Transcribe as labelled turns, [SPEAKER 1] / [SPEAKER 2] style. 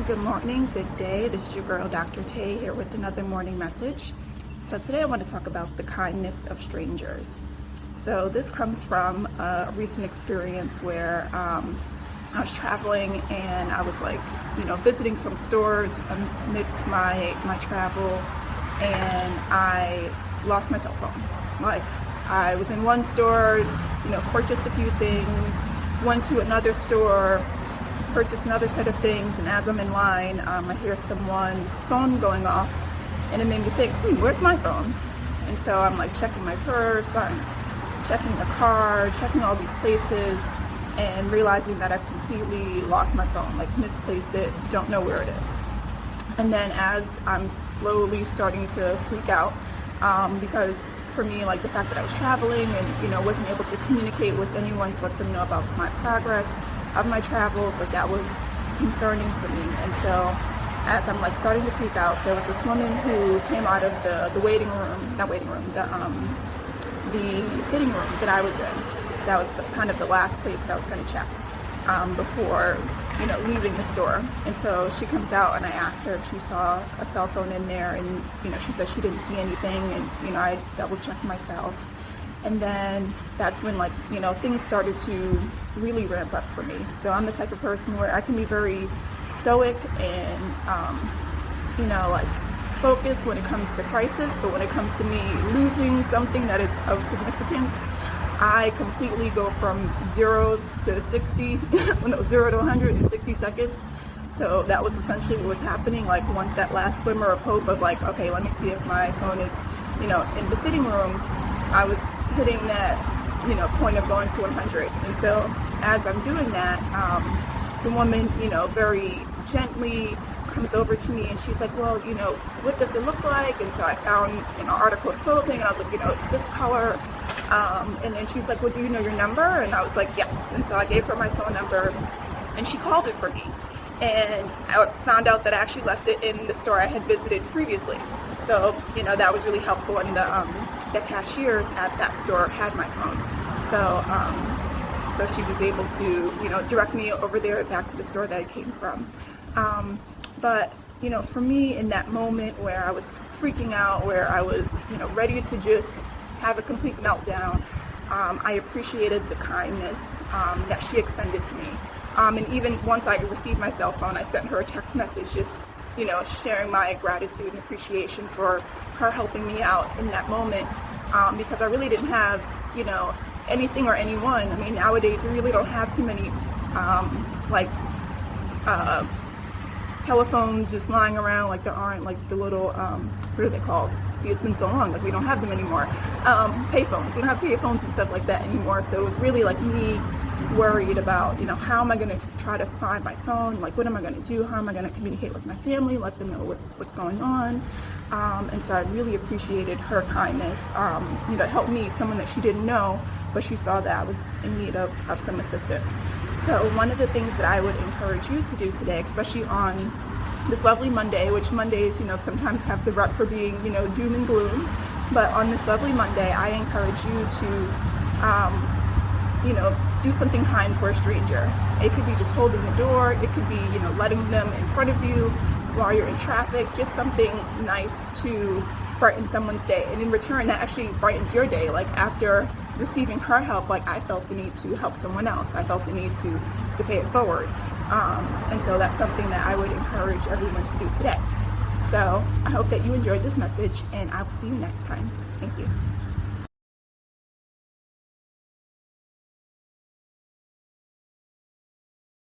[SPEAKER 1] Good morning, good day. This is your girl, Dr. Tay, here with another morning message. So today I want to talk about the kindness of strangers. So this comes from a recent experience where I was traveling and I was visiting some stores amidst my travel, and I lost my cell phone. I was in one store, purchased a few things, went to another store, purchased another set of things, and as I'm in line, I hear someone's phone going off, and it made me think, where's my phone? And so I'm checking my purse, I'm checking the car, checking all these places, and realizing that I've completely lost my phone, misplaced it, don't know where it is. And then as I'm slowly starting to freak out, because for me, the fact that I was traveling and, wasn't able to communicate with anyone to let them know about my progress of my travels, that was concerning for me. And so as I'm starting to freak out, there was this woman who came out of the fitting room that I was in. So that was kind of the last place that I was going to check before leaving the store. And so she comes out, and I asked her if she saw a cell phone in there, and she said she didn't see anything, and I double checked myself. And then that's when things started to really ramp up for me. So I'm the type of person where I can be very stoic and focused when it comes to crisis, but when it comes to me losing something that is of significance, I completely go from 0 to 60, 0 to 100 in 60 seconds. So that was essentially what was happening. Once that last glimmer of hope of okay, let me see if my phone is, in the fitting room, I was hitting that, point of going to 100. And so as I'm doing that, the woman, very gently comes over to me, and she's like, well, what does it look like? And so I found an article of clothing, and I was like, it's this color. And then she's like, well, do you know your number? And I was like, yes. And so I gave her my phone number, and she called it for me. And I found out that I actually left it in the store I had visited previously. So, that was really helpful, and the cashiers at that store had my phone. So she was able to, direct me over there back to the store that I came from. But, for me in that moment where I was freaking out, where I was, ready to just have a complete meltdown, I appreciated the kindness that she extended to me. And even once I received my cell phone, I sent her a text message just, sharing my gratitude and appreciation for her helping me out in that moment, because I really didn't have, anything or anyone. I mean, nowadays we really don't have too many, telephones just lying around, there aren't, the little, what are they called? See, it's been so long, we don't have them anymore. Payphones. We don't have payphones and stuff like that anymore. So it was really me worried about, how am I going to try to find my phone? What am I going to do? How am I going to communicate with my family, let them know what's going on? And so I really appreciated her kindness, to help me, someone that she didn't know, but she saw that I was in need of some assistance. So one of the things that I would encourage you to do today, especially on this lovely Monday, which Mondays, sometimes have the rep for being, doom and gloom, but on this lovely Monday, I encourage you to, do something kind for a stranger. It could be just holding the door. It could be, letting them in front of you while you're in traffic, just something nice to brighten someone's day. And in return, that actually brightens your day. After receiving her help, I felt the need to help someone else. I felt the need to pay it forward. And so that's something that I would encourage everyone to do today. So I hope that you enjoyed this message, and I will see you next time. Thank you.